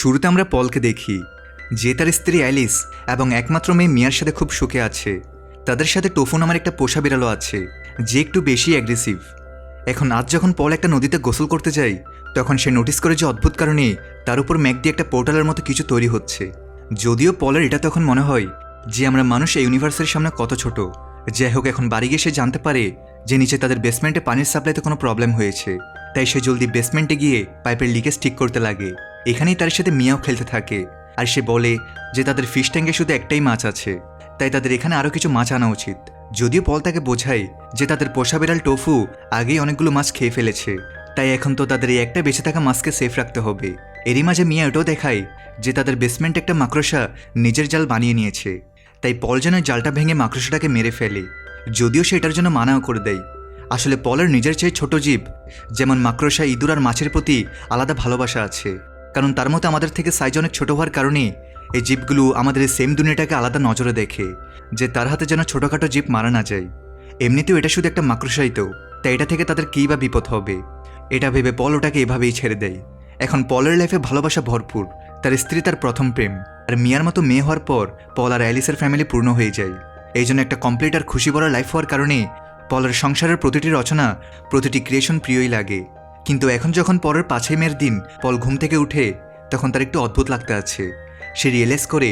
শুরুতে আমরা পলকে দেখি যে তার স্ত্রী অ্যালিস এবং একমাত্র মেয়ে মিয়ার সাথে খুব সুখে আছে। তাদের সাথে টোফু নামের একটা পোষা বিড়ালও আছে যে একটু বেশি অ্যাগ্রেসিভ। এখন আজ যখন পল একটা নদীতে গোসল করতে যায় তখন সে নোটিস করে যে অদ্ভুত কারণে তার উপর ম্যাগ দিয়ে একটা পোর্টালের মতো কিছু তৈরি হচ্ছে। যদিও পলের এটা তখন মনে হয় যে আমরা মানুষ এই ইউনিভার্সের সামনে কত ছোট। যাই হোক, এখন বাড়ি গিয়ে সে জানতে পারে যে নিচে তাদের বেসমেন্টে পানির সাপ্লাইতে কোনো প্রবলেম হয়েছে, তাই সে জলদি বেসমেন্টে গিয়ে পাইপের লিকেজ ঠিক করতে লাগে। এখানেই তার সাথে মিয়াও খেলতে থাকে আর সে বলে যে তাদের ফিশ ট্যাঙ্কে শুধু একটাই মাছ আছে, তাই তাদের এখানে আরও কিছু মাছ আনা উচিত। যদিও পল তাকে বোঝায় যে তাদের পোষা বিড়াল টোফু আগেই অনেকগুলো মাছ খেয়ে ফেলেছে, তাই এখন তো তাদের এই একটা বেঁচে থাকা মাছকে সেফ রাখতে হবে। এরই মাঝে মিয়া এটাও দেখায় যে তাদের বেসমেন্টে একটা মাকড়সা নিজের জাল বানিয়ে নিয়েছে, তাই পল যেন জালটা ভেঙে মাকড়সাটাকে মেরে ফেলে। যদিও সে এটার জন্য মানাও করে দেয়। আসলে পলের নিজের চেয়ে ছোট জীব যেমন মাকড়সা, ইঁদুর আর মাছের প্রতি আলাদা ভালোবাসা আছে, কারণ তার মতো আমাদের থেকে সাইজ অনেক ছোট হওয়ার কারণে এই জীবগুলো আমাদের এই সেম দুনিয়াটাকে আলাদা নজরে দেখে যে তার হাতে যেন ছোটোখাটো জীব মারা না যায়। এমনিতেও এটা শুধু একটা মাকড়সাই তো, তাই এটা থেকে তাদের কী বা বিপদ হবে, এটা ভেবে পল ওটাকে এভাবেই ছেড়ে দেয়। এখন পলের লাইফে ভালোবাসা ভরপুর, তার স্ত্রী তার প্রথম প্রেম, আর মিয়ার মতো মেয়ে হওয়ার পর পল আর অ্যালিসের ফ্যামিলি পূর্ণ হয়ে যায়। এই জন্য একটা কমপ্লিট আর খুশি ভরা লাইফ হওয়ার কারণে পলের সংসারের প্রতিটি রচনা, প্রতিটি ক্রিয়েশন প্রিয়ই লাগে। কিন্তু এখন যখন পরের 5 মের দিন পল ঘুম থেকে উঠে তখন তার একটু অদ্ভুত লাগতে আছে। সে রিয়েলাইজ করে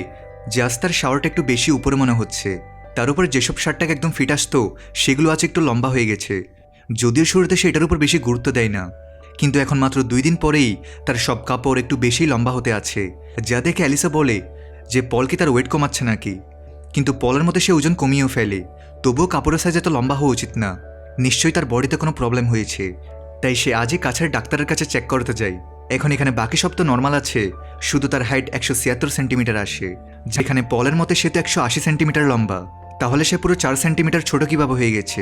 যে আজ তার শাওয়ারটা একটু বেশি উপরে মনে হচ্ছে। তার উপর যেসব শার্টটাকে একদম ফিট আসতো সেগুলো আজ একটু লম্বা হয়ে গেছে। যদিও শুরুতে সে এটার উপর বেশি গুরুত্ব দেয় না, কিন্তু এখন মাত্র 2 দিন পরেই তার সব কাপড় একটু বেশি লম্বা হতে আছে, যা দেখে অ্যালিসা বলে যে পল কি তার ওয়েট কমাচ্ছে নাকি। কিন্তু পলের মধ্যে সে ওজন কমিয়েও ফেলে, তবুও কাপড়ের সাইজ এত লম্বা হওয়া উচিত না, নিশ্চয়ই তার বডিতে কোনো প্রবলেম হয়েছে। তাই সে আজই কাছের ডাক্তারের কাছে চেক করতে যায়। এখন এখানে বাকি সব তো নর্মাল আছে, শুধু তার হাইট 176 সেন্টিমিটার আসে, যেখানে পলের মতে সে তো 180 সেন্টিমিটার লম্বা। তাহলে সে পুরো 4 সেন্টিমিটার ছোট কিভাবে হয়ে গেছে।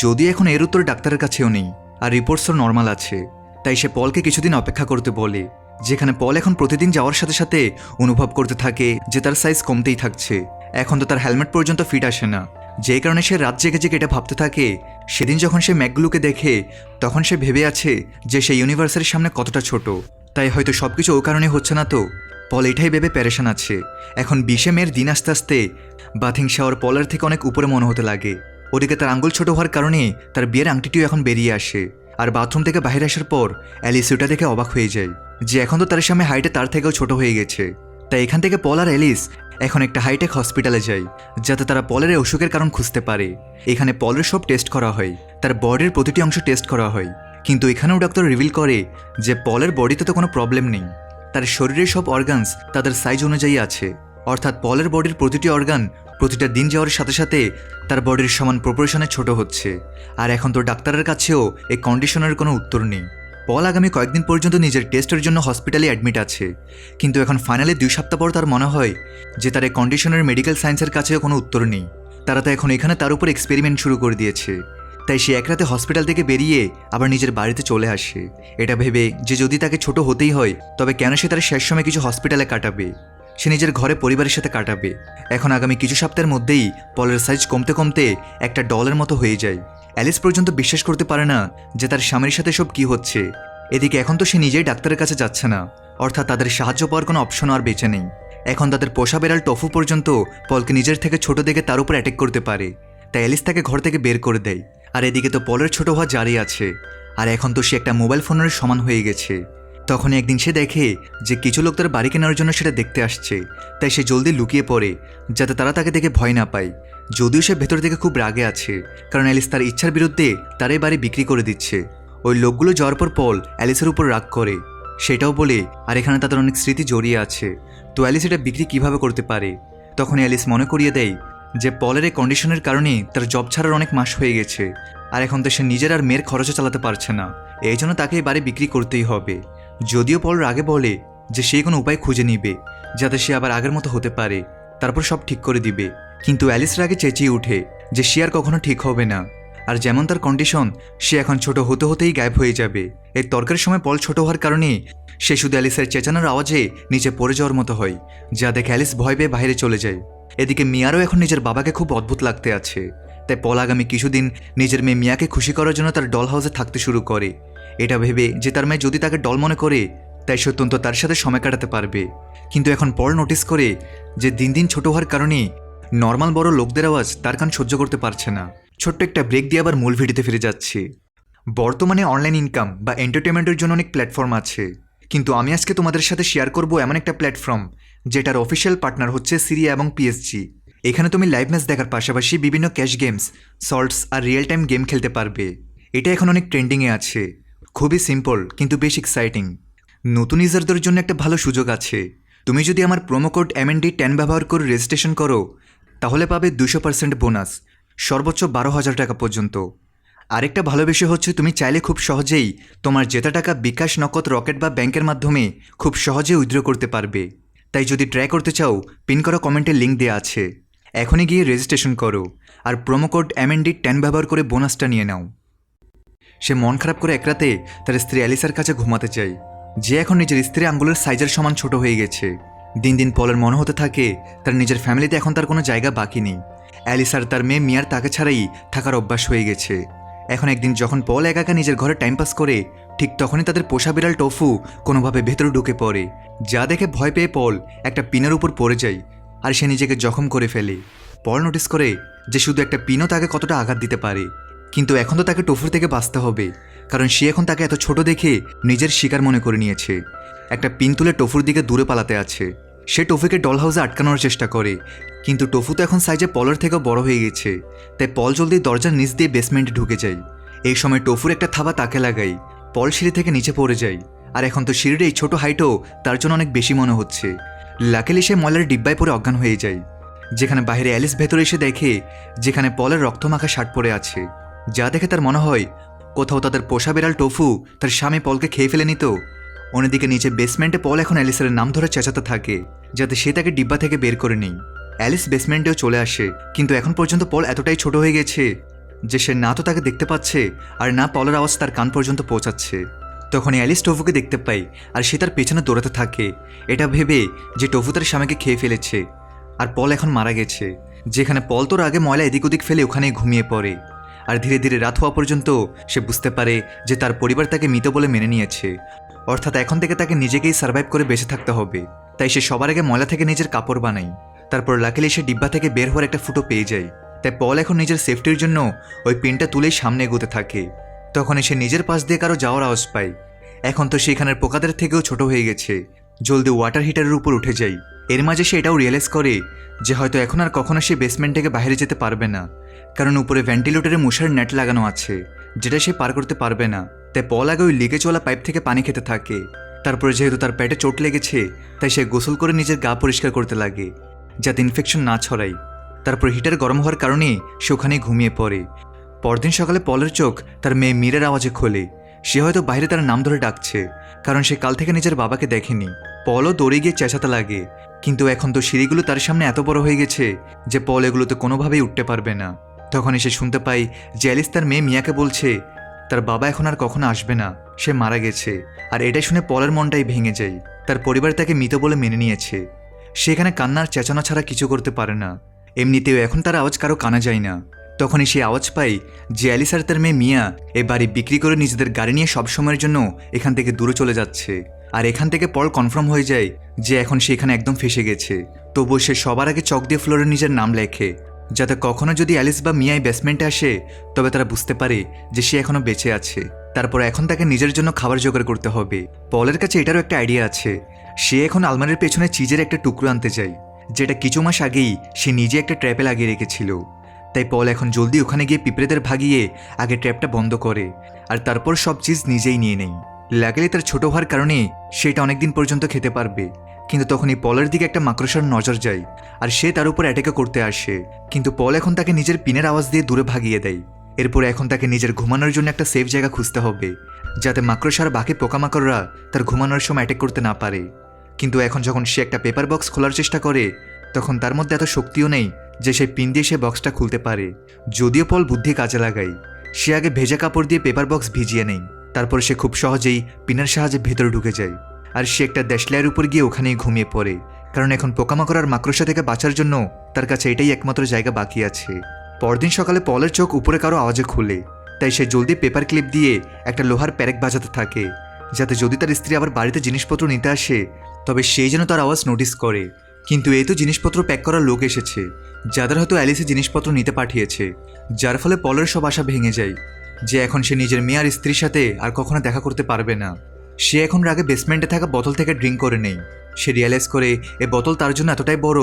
যদিও এখন এর উত্তর ডাক্তারের কাছেও নেই আর রিপোর্টসও নর্মাল আছে, তাই সে পলকে কিছুদিন অপেক্ষা করতে বলে, যেখানে পল এখন প্রতিদিন যাওয়ার সাথে সাথে অনুভব করতে থাকে যে তার সাইজ কমতেই থাকছে। এখন তো তার হেলমেট পর্যন্ত ফিট আসে না, যে কারণে সে রাত জেগে জেগে এটা ভাবতে থাকে। সেদিন যখন সে ম্যাকগুলোকে দেখে তখন সে ভেবে আছে যে সে ইউনিভার্সের সামনে কতটা ছোট, তাই হয়তো সবকিছু ও কারণে হচ্ছে না। তো পল এটাই ভেবে প্যারেশান আছে। এখন 20 মের দিন আসতে আসতে বাথিং শাওয়ার পলের থেকে অনেক উপরে মনে হতে লাগে। ওদিকে তার আঙ্গুল ছোট হওয়ার কারণে তার বিয়ের আংটিটিও এখন বেরিয়ে আসে। আর বাথরুম থেকে বাইরে আসার পর অ্যালিস ওটা দেখে অবাক হয়ে যায় যে এখন তো তার সামনে হাইটে তার থেকেও ছোট হয়ে গেছে। তাই এখান থেকে পল আর অ্যালিস এখন একটা হাইটেক হসপিটালে যায়, যাতে তারা পলের অসুখের কারণ খুঁজতে পারে। এখানে পলের সব টেস্ট করা হয়, তার বডির প্রতিটি অংশ টেস্ট করা হয়, কিন্তু এখানেও ডাক্তার রিভিল করে যে পলের বডিতে তো কোনো প্রবলেম নেই। তার শরীরের সব অর্গানস তাদের সাইজ অনুযায়ী আছে, অর্থাৎ পলের বডির প্রতিটি অর্গান প্রতিটা দিন যাওয়ার সাথে সাথে তার বডির সমান প্রপোর্শনে ছোট হচ্ছে। আর এখন তো ডাক্তারের কাছেও এই কন্ডিশনের কোনো উত্তর নেই। পল আগামী কয়েকদিন পর্যন্ত নিজের টেস্টের জন্য হসপিটালে অ্যাডমিট আছে, কিন্তু এখন ফাইনালি 2 সপ্তাহ পর তার মনে হয় যে তার এই কন্ডিশনের মেডিকেল সায়েন্সের কাছেও কোনো উত্তর নেই। তারা তো এখন এখানে তার উপর এক্সপেরিমেন্ট শুরু করে দিয়েছে। তাই সে এক রাতে হসপিটাল থেকে বেরিয়ে আবার নিজের বাড়িতে চলে আসে, এটা ভেবে যে যদি তাকে ছোট হতেই হয় তবে কেন সে তার শেষ সময় কিছু হসপিটালে কাটাবে, সে নিজের ঘরে পরিবারের সাথে কাটাবে। এখন আগামী কিছু সপ্তাহের মধ্যেই পলের সাইজ কমতে কমতে একটা ডলের মতো হয়ে যায়। অ্যালিস পর্যন্ত বিশ্বাস করতে পারে না যে তার স্বামীর সাথে সব কি হচ্ছে। এদিকে এখন তো সে নিজেই ডাক্তারের কাছে যাচ্ছে না, অর্থাৎ তাদের সাহায্য পাওয়ার কোনো অপশন আর বেঁচে নেই। এখন তাদের পোষা বেড়াল টফু পর্যন্ত পলকে নিজের থেকে ছোট দেখে তার উপর অ্যাটাক করতে পারে, তাই অ্যালিস তাকে ঘর থেকে বের করে দেয়। আর এদিকে তো পলের ছোট হওয়া জারি আছে, আর এখন তো সে একটা মোবাইল ফোনের সমান হয়ে গেছে। তখন একদিন সে দেখে যে কিছু লোক তার বাড়ি কেনার জন্য সেটা দেখতে আসছে, তাই সে জলদি লুকিয়ে পড়ে যাতে তারা তাকে দেখে ভয় না পায়। যদিও সে ভেতর থেকে খুব রাগে আছে, কারণ অ্যালিস তার ইচ্ছার বিরুদ্ধে তার এই বাড়ি বিক্রি করে দিচ্ছে। ওই লোকগুলো যাওয়ার পর পল অ্যালিসের উপর রাগ করে, সেটাও বলে আর এখানে তাদের অনেক স্মৃতি জড়িয়ে আছে, তো অ্যালিস এটা বিক্রি কিভাবে করতে পারে। তখন অ্যালিস মনে করিয়ে দেয় যে পলের এই কন্ডিশনের কারণে তার জব ছাড়ার অনেক মাস হয়ে গেছে, আর এখন তো সে নিজের আর মেয়ের খরচও চালাতে পারছে না, এই জন্য তাকে এই বাড়ি বিক্রি করতেই হবে। যদিও পল আগে বলে যে সে কোনো উপায় খুঁজে নিবে যাতে সে আবার আগের মতো হতে পারে, তারপর সব ঠিক করে দিবে, কিন্তু অ্যালিস রাগে চেঁচিয়ে উঠে যে সে আর কখনো ঠিক হবে না। আর যেমন তার কন্ডিশন, সে এখন ছোট হতে হতেই গায়েব হয়ে যাবে। এই তর্কের সময় পল ছোট হওয়ার কারণে সে শুধু অ্যালিসের চেঁচানোর আওয়াজে নিচে পড়ে যাওয়ার মতো হয়, যা দেখে অ্যালিস ভয় পেয়ে বাইরে চলে যায়। এদিকে মিয়ারও এখন নিজের বাবাকে খুব অদ্ভুত লাগতে আছে, তাই পল আগামী কিছুদিন নিজের মেয়ে মিয়াকে খুশি করার জন্য তার ডল হাউসে থাকতে শুরু করে, এটা ভেবে যে তার মেয়ে যদি তাকে ডল মনে করে তাই সে অত্যন্ত তার সাথে সময় কাটাতে পারবে। কিন্তু এখন পল নোটিস করে যে দিন দিন ছোট হওয়ার কারণে নর্মাল বড় লোকদের আওয়াজ তার কান সহ্য করতে পারছে না। ছোট্ট একটা ব্রেক দিয়ে আবার মূল ভিডিওতে ফিরে যাচ্ছে। বর্তমানে অনলাইন ইনকাম বা এন্টারটেনমেন্টের জন্য অনেক প্ল্যাটফর্ম আছে, কিন্তু আমি আজকে তোমাদের সাথে শেয়ার করব এমন একটা প্ল্যাটফর্ম যেটার অফিসিয়াল পার্টনার হচ্ছে সিরিয়া এবং পিএসজি। এখানে তুমি লাইভ ম্যাচ দেখার পাশাপাশি বিভিন্ন ক্যাশ গেমস, সল্টস আর রিয়েল টাইম গেম খেলতে পারবে। এটা এখন অনেক ট্রেন্ডিংয়ে আছে। খুবই সিম্পল কিন্তু বেশ এক্সাইটিং। নতুন ইউজারদের জন্য একটা ভালো সুযোগ আছে। তুমি যদি আমার প্রোমো কোড MND10 ব্যবহার করে রেজিস্ট্রেশন করো তাহলে পাবে 200% বোনাস, সর্বোচ্চ 12,000 টাকা পর্যন্ত। আরেকটা ভালো বিষয় হচ্ছে তুমি চাইলে খুব সহজেই তোমার জেতা টাকা বিকাশ, নগদ, রকেট বা ব্যাংকের মাধ্যমে খুব সহজে উইথড্র করতে পারবে। তাই যদি ট্রাই করতে চাও পিন করা কমেন্টে লিঙ্ক দেওয়া আছে, এখনই গিয়ে রেজিস্ট্রেশন করো আর প্রোমো কোড MND10 ব্যবহার করে বোনাসটা নিয়ে নাও। সে মন খারাপ করে এক রাতে তার স্ত্রী অ্যালিসার কাছে ঘুমাতে যায়, যে এখন নিজের স্ত্রী আঙ্গুলের সাইজের সমান ছোট হয়ে গেছে। দিন দিন পলের মনে হতে থাকে তার নিজের ফ্যামিলিতে এখন তার কোনো জায়গা বাকি নেই। অ্যালিসার তার মেয়ে মিয়ার তাকে ছাড়াই থাকার অভ্যাস হয়ে গেছে। এখন একদিন যখন পল একা একা নিজের ঘরে টাইম পাস করে, ঠিক তখনই তাদের পোষা বিড়াল টফু কোনোভাবে ভেতরে ঢুকে পড়ে, যা দেখে ভয় পেয়ে পল একটা পিনের উপর পড়ে যায় আর সে নিজেকে জখম করে ফেলে। পল নোটিস করে যে শুধু একটা পিনও তাকে কতটা আঘাত দিতে পারে, কিন্তু এখন তো তাকে টফুর থেকে বাঁচতে হবে, কারণ সে এখন তাকে এত ছোট দেখে নিজের শিকার মনে করে নিয়েছে। একটা পিন তুলে টফুর দিকে দূরে পালাতে আছে। সে টফুকে ডল হাউসে আটকানোর চেষ্টা করে, কিন্তু টফু তো এখন সাইজে পলের থেকেও বড় হয়ে গেছে। তাই পল জলদি দরজার নিচ দিয়ে বেসমেন্টে ঢুকে যায়। এই সময় টফুর একটা থাবা তাকে লাগাই। পল সিঁড়ি থেকে নিচে পড়ে যায়, আর এখন তো সিঁড়ির এই ছোট হাইটও তার জন্য অনেক বেশি মনে হচ্ছে। লাকিলি সে ময়লার ডিব্বায় পরে অজ্ঞান হয়ে যায়, যেখানে বাইরে অ্যালিস ভেতরে এসে দেখে যেখানে পলের রক্তমাখা শার্ট পরে আছে, যা দেখে তার মনে হয় কোথাও তাদের পোষা বেড়াল টফু তার স্বামী পলকে খেয়ে ফেলে নিত। অন্যদিকে নিচে বেসমেন্টে পল এখন অ্যালিসের নাম ধরে চেঁচাতে থাকে যাতে সে তাকে ডিব্বা থেকে বের করে নেই। অ্যালিস বেসমেন্টেও চলে আসে, কিন্তু এখন পর্যন্ত পল এতটাই ছোট হয়ে গেছে যে সে না তো তাকে দেখতে পাচ্ছে আর না পলের আওয়াজ তার কান পর্যন্ত পৌঁছাচ্ছে। তখন অ্যালিস টফুকে দেখতে পায় আর সে তার পেছনে দৌড়াতে থাকে, এটা ভেবে যে টফু তার স্বামীকে খেয়ে ফেলেছে আর পল এখন মারা গেছে। যেখানে পল তোর আগে ময়লা এদিক ওদিক ফেলে ওখানেই ঘুমিয়ে পড়ে। আর ধীরে ধীরে রাত হওয়া পর্যন্ত সে বুঝতে পারে যে তার পরিবার তাকে মৃত বলে মেনে নিয়েছে, অর্থাৎ এখন থেকে তাকে নিজেকেই সার্ভাইভ করে বেঁচে থাকতে হবে। তাই সে সবার আগে ময়লা থেকে নিজের কাপড় বানায়। তারপর লাকিলি সে ডিব্বা থেকে বের হওয়ার একটা ফুটো পেয়ে যায়। তাই পল এখন নিজের সেফটির জন্য ওই পিনটা তুলেই সামনে এগোতে থাকে। তখনই সে নিজের পাশ দিয়ে কারো যাওয়ার আওয়াজ পায়। এখন তো সেখানের পোকাদের থেকেও ছোট হয়ে গেছে। জলদি ওয়াটার হিটারের উপর উঠে যায়। এর মাঝে সে এটাও রিয়েলাইজ করে যে হয়তো এখন আর কখনো সে বেসমেন্ট থেকে বাইরে যেতে পারবে না, কারণ উপরে ভেন্টিলেটরে মশার নেট লাগানো আছে যেটা সে পার করতে পারবে না। তাই পল আগে ওই লিকেজ ওয়ালা পাইপ থেকে পানি খেতে থাকে। তারপরে যেহেতু তার পেটে চোট লেগেছে তাই সে গোসল করে নিজের গা পরিষ্কার করতে লাগে যাতে ইনফেকশন না ছড়ায়। তারপর হিটার গরম হওয়ার কারণে সে ওখানেই ঘুমিয়ে পড়ে। পরদিন সকালে পলের চোখ তার মেয়ে মীরের আওয়াজে খোলে। সে হয়তো বাইরে তার নাম ধরে ডাকছে, কারণ সে কাল থেকে নিজের বাবাকে দেখেনি। পলও দৌড়ে গিয়ে চেঁচাতে লাগে, কিন্তু এখন তো সিঁড়িগুলো তার সামনে এত বড় হয়ে গেছে যে পল এগুলোতে কোনোভাবেই উঠতে পারবে না। তখনই সে শুনতে পায় যে অ্যালিস তার মেয়ে মিয়াকে বলছে তার বাবা এখন আর কখনো আসবে না, সে মারা গেছে। আর এটা শুনে পলের মনটাই ভেঙে যায়। তার পরিবার তাকে মৃত বলে মেনে নিয়েছে। সেখানে কান্নার চেঁচানো ছাড়া কিছু করতে পারে না। এমনিতেও এখন তার আওয়াজ কারো কানা যায় না। তখনই সে আওয়াজ পায় যে অ্যালিস আর তার মেয়ে মিয়া এ বাড়ি বিক্রি করে নিজেদের গাড়ি নিয়ে সব সময়ের জন্য এখান থেকে দূরে চলে যাচ্ছে। আর এখান থেকে পল কনফার্ম হয়ে যায় যে এখন সে এখানে একদম ফেসে গেছে। তবুও সে সবার আগে চক দিয়ে ফ্লোরে নিজের নাম লেখে, যাতে কখনো যদি অ্যালিস বা মিয়াই বেসমেন্টে আসে তবে তারা বুঝতে পারে যে সে এখনো বেঁচে আছে। তারপর এখন তাকে নিজের জন্য খাবার জোগাড় করতে হবে। পলের কাছে এটারও একটা আইডিয়া আছে। সে এখন আলমারির পেছনে চিজের একটা টুকরো আনতে যায়, যেটা কিছু মাস আগেই সে নিজে একটা ট্র্যাপে লাগিয়ে রেখেছিল। তাই পল এখন জলদি ওখানে গিয়ে পিঁপড়েদের ভাগিয়ে আগে ট্র্যাপটা বন্ধ করে আর তারপর সব চিজ নিজেই নিয়ে নেয়। লাকিলি তার ছোট হওয়ার কারণে সেটা অনেকদিন পর্যন্ত খেতে পারবে। কিন্তু তখনই পলের দিকে একটা মাকড়সার নজর যায় আর সে তার উপর অ্যাটাকও করতে আসে, কিন্তু পল এখন তাকে নিজের পিনের আওয়াজ দিয়ে দূরে ভাগিয়ে দেয়। এরপরে এখন তাকে নিজের ঘুমানোর জন্য একটা সেফ জায়গা খুঁজতে হবে, যাতে মাকড়সার বাকি পোকামাকড়রা তার ঘুমানোর সময় অ্যাটাক করতে না পারে। কিন্তু এখন যখন সে একটা পেপার বক্স খোলার চেষ্টা করে তখন তার মধ্যে এত শক্তিও নেই যে সে পিন দিয়ে সে বক্সটা খুলতে পারে। যদিও পল বুদ্ধি কাজে লাগায়, সে আগে ভেজা কাপড় দিয়ে পেপার বক্স ভিজিয়ে নেয়। তারপর সে খুব সহজেই পিনের সাহায্যে ভেতরে ঢুকে যায় আর সে একটা দেশলাইয়ের উপর গিয়ে ওখানেই ঘুমিয়ে পড়ে, কারণ এখন পোকামাকড় আর মাকড়সা থেকে বাঁচার জন্য তার কাছে এটাই একমাত্র জায়গা বাকি আছে। পরদিন সকালে পলের চোখ উপরে কারো আওয়াজে খুলে, তাই সে জলদি পেপার ক্লিপ দিয়ে একটা লোহার প্যারেক বাজাতে থাকে যাতে যদি তার স্ত্রী আবার বাড়িতে জিনিসপত্র নিতে আসে তবে সেই যেন তার আওয়াজ নোটিস করে। কিন্তু এই তো জিনিসপত্র প্যাক করার লোক এসেছে, যাদের হয়তো অ্যালিসে জিনিসপত্র নিতে পাঠিয়েছে, যার ফলে পলের সব আশা ভেঙে যায় যে এখন সে নিজের মেয়ে আর স্ত্রীর সাথে আর কখনো দেখা করতে পারবে না। সে এখন রাগে বেসমেন্টে থাকা বোতল থেকে ড্রিঙ্ক করে নেই। সে রিয়েলাইজ করে এই বোতল তার জন্য এতটাই বড়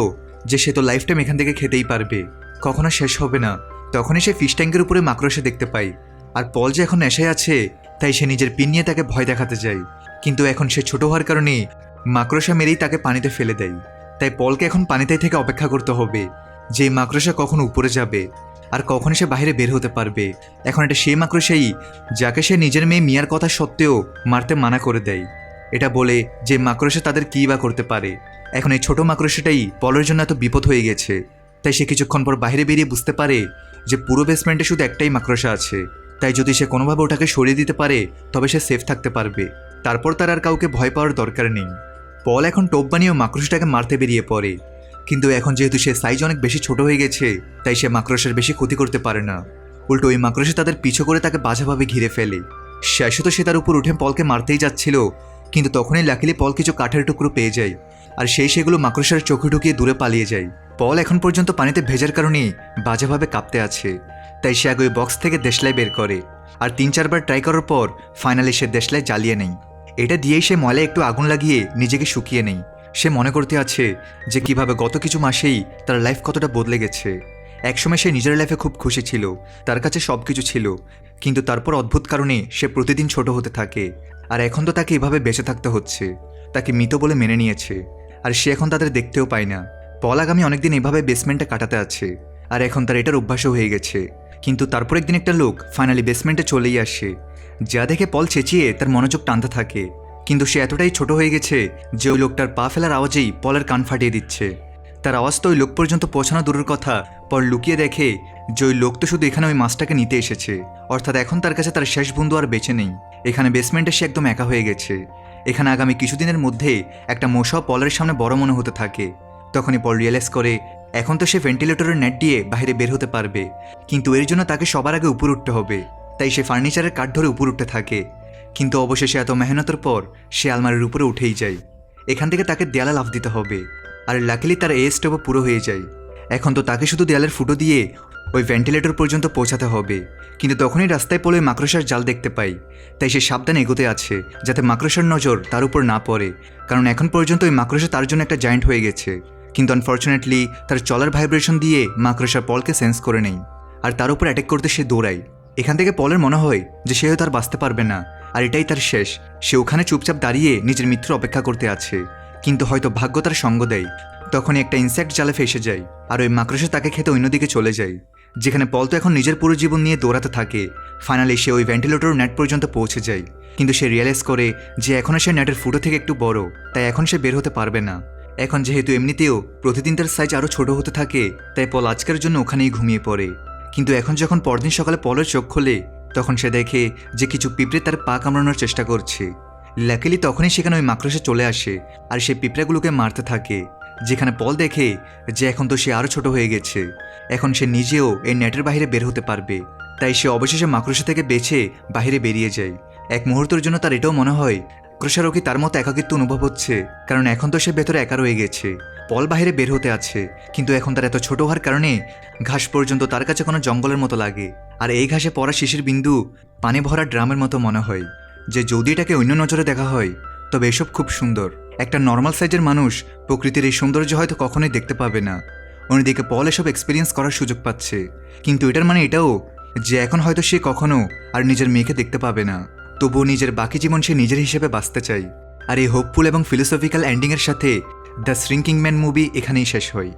যে সে তো লাইফ টাইম এখান থেকে খেতেই পারবে, কখনো শেষ হবে না। তখনই সে ফিশ ট্যাঙ্কের উপরে মাকড়সা দেখতে পায়। আর পল যে এখন নেশায় আছে তাই সে নিজের পিন নিয়ে তাকে ভয় দেখাতে যায়, কিন্তু এখন সে ছোট হওয়ার কারণে মাকড়সা মেরেই তাকে পানিতে ফেলে দেয়। তাই পলকে এখন পানিতে থেকে অপেক্ষা করতে হবে যে এই মাকড়সা কখন উপরে যাবে আর কখন সে বাইরে বের হতে পারবে। এখন এটা সেই মাকড়সাই যাকে সে নিজের মেয়ে মিয়ার কথা সত্ত্বেও মারতে মানা করে দেয়, এটা বলে যে মাকড়সা তাদের কী বা করতে পারে। এখন এই ছোট মাকড়সাটাই পলের জন্য এত বিপদ হয়ে গেছে। তাই সে কিছুক্ষণ পর বাইরে বেরিয়ে বুঝতে পারে যে পুরো বেসমেন্টে শুধু একটাই মাকড়সা আছে। তাই যদি সে কোনোভাবে ওটাকে সরিয়ে দিতে পারে তবে সে সেফ থাকতে পারবে। তারপর তার আর কাউকে ভয় পাওয়ার দরকার নেই। পল এখন টোপ বানিয়ে মাকড়সাটাকে মারতে বেরিয়ে পড়ে, কিন্তু এখন যেহেতু সে সাইজ অনেক বেশি ছোট হয়ে গেছে তাই সে মাকড়সার বেশি ক্ষতি করতে পারে না। উল্টো ওই মাকড়সা তাদের পিছু করে তাকে বাজাভাবে ঘিরে ফেলে। শেষে তো সে তার উপর উঠে পলকে মারতেই যাচ্ছিল, কিন্তু তখনই লাকিলি পল কিছু কাঠের টুকরো পেয়ে যায় আর সেগুলো মাকড়সার চোখে ঢুকিয়ে দূরে পালিয়ে যায়। পল এখন পর্যন্ত পানিতে ভেজার কারণে বাজেভাবে কাঁপতে আছে, তাই সে আগে ওই বক্স থেকে দেশলাই বের করে আর 3-4 বার ট্রাই করার পর ফাইনালি সে দেশলাই জ্বালিয়ে নেয়। এটা দিয়েই সে ময়লায় একটু আগুন লাগিয়ে নিজেকে শুকিয়ে নেয়। সে মনে করতে আছে যে কিভাবে গত কিছু মাসেই তার লাইফ কতটা বদলে গেছে। একসময় সে নিজের লাইফে খুব খুশি ছিল, তার কাছে সব কিছু ছিল, কিন্তু তারপর অদ্ভুত কারণে সে প্রতিদিন ছোট হতে থাকে। আর এখন তো তাকে এভাবে বেঁচে থাকতে হচ্ছে। তাকে মৃত বলে মেনে নিয়েছে আর সে এখন তাদের দেখতেও পায় না। পল আগামী অনেকদিন এভাবে বেসমেন্টে কাটাতে আছে আর এখন তার এটার অভ্যাসও হয়ে গেছে। কিন্তু তারপর একদিন একটা লোক ফাইনালি বেসমেন্টে চলেই আসে, যা দেখে পল চেঁচিয়ে তার মনোযোগ টানতে থাকে। কিন্তু সে এতটাই ছোট হয়ে গেছে যে ওই লোকটার পা ফেলার আওয়াজেই পলের কান ফাটিয়ে দিচ্ছে। তার আওয়াজ তো ওই লোক পর্যন্ত পৌঁছানো দূরের কথা, পল লুকিয়ে দেখে যে ওই লোক তো শুধু এখানে ওই মাছটাকে নিতে এসেছে, অর্থাৎ এখন তার কাছে তার শেষ বন্ধু আর বেঁচে নেই। এখানে বেসমেন্টে সে একদম একা হয়ে গেছে। এখানে আগামী কিছুদিনের মধ্যে একটা মশাও পলের সামনে বড় মনে হতে থাকে। তখনই পল রিয়েলাইজ করে এখন তো সে ভেন্টিলেটরের নেট দিয়ে বাইরে বের হতে পারবে, কিন্তু এর জন্য তাকে সবার আগে উপর উঠতে হবে। তাই সে ফার্নিচারের কাঠ ধরে উপর উঠতে থাকে, কিন্তু অবশেষে এত মেহনতের পর সে আলমারির উপরে উঠেই যায়। এখান থেকে তাকে দেয়ালে লাফ দিতে হবে, আর লাকিলি তার এই স্টেপও পুরো হয়ে যায়। এখন তো তাকে শুধু দেয়ালের ফুটো দিয়ে ওই ভেন্টিলেটর পর্যন্ত পৌঁছাতে হবে। কিন্তু তখনই রাস্তায় পলে মাকড়সার জাল দেখতে পাই, তাই সে সাবধানে এগোতে আছে যাতে মাকড়সার নজর তার উপর না পড়ে, কারণ এখন পর্যন্ত ওই মাকড়সা তার জন্য একটা জায়েন্ট হয়ে গেছে। কিন্তু আনফর্চুনেটলি তার চলার ভাইব্রেশন দিয়ে মাকড়সা পলকে সেন্স করে নেই আর তার উপর অ্যাটাক করতে সে দৌড়ায়। এখান থেকে পলের মনে হয় যে সে হয়তো আর বাঁচতে পারবে না আর এটাই তার শেষ। সে ওখানে চুপচাপ দাঁড়িয়ে নিজের মৃত্যুর অপেক্ষা করতে আছে, কিন্তু হয়তো ভাগ্য তার সঙ্গ দেয়। তখনই একটা ইনসেক্ট জালে ফেসে যায় আর ওই মাকড়সা তাকে খেতে অন্যদিকে চলে যায়, যেখানে পল তো এখন নিজের পুরো জীবন নিয়ে দৌড়াতে থাকে। ফাইনালি সে ওই ভেন্টিলেটর নেট পর্যন্ত পৌঁছে যায়, কিন্তু সে রিয়েলাইজ করে যে এখনও সে নেটের ফুটো থেকে একটু বড়, তাই এখন সে বের হতে পারবে না। এখন যেহেতু এমনিতেও প্রতিদিন তার সাইজ আরও ছোট হতে থাকে, তাই পল আজকের জন্য ওখানেই ঘুমিয়ে পড়ে। কিন্তু এখন যখন পরদিন সকালে পলের চোখ খোলে তখন সে দেখে যে কিছু পিঁপড়ে তার পা কামড়ানোর চেষ্টা করছে। লাকিলি তখনই সেখানে ওই মাকড়সা চলে আসে আর সে পিঁপড়েগুলোকে মারতে থাকে, যেখানে পল দেখে যে এখন তো সে আরও ছোট হয়ে গেছে, এখন সে নিজেও এই নেটের বাইরে বের হতে পারবে। তাই সে অবশেষে মাকড়সা থেকে বেছে বাইরে বেরিয়ে যায়। এক মুহূর্তের জন্য তার এটাও মনে হয় মাকড়সারও কি তার মতো একাকিত্ব অনুভব হচ্ছে, কারণ এখন তো সে ভেতরে একা রয়ে গেছে। পল বাইরে বের হতে আছে, কিন্তু এখন তার এত ছোট হওয়ার কারণে ঘাস পর্যন্ত তার কাছে কোনো জঙ্গলের মতো লাগে। আর এই ঘাসে পড়া শিশির বিন্দু পানি ভরা ড্রামের মতো মনে হয়, যে যদি এটাকে অন্য নজরে দেখা হয় তবে এসব খুব সুন্দর। একটা নর্মাল সাইজের মানুষ প্রকৃতির এই সৌন্দর্য হয়তো কখনোই দেখতে পাবে না। অন্যদিকে পল এসব এক্সপিরিয়েন্স করার সুযোগ পাচ্ছে, কিন্তু এটার মানে এটাও যে এখন হয়তো সে কখনো আর নিজের মেয়েকে দেখতে পাবে না। তবুও নিজের বাকি জীবন সে নিজের হিসেবে বাঁচতে চায়। আর এই হোপফুল এবং ফিলোসফিক্যাল এন্ডিংয়ের সাথে দ্য শ্রিঙ্কিং ম্যান মুভি এখানেই শেষ হয়।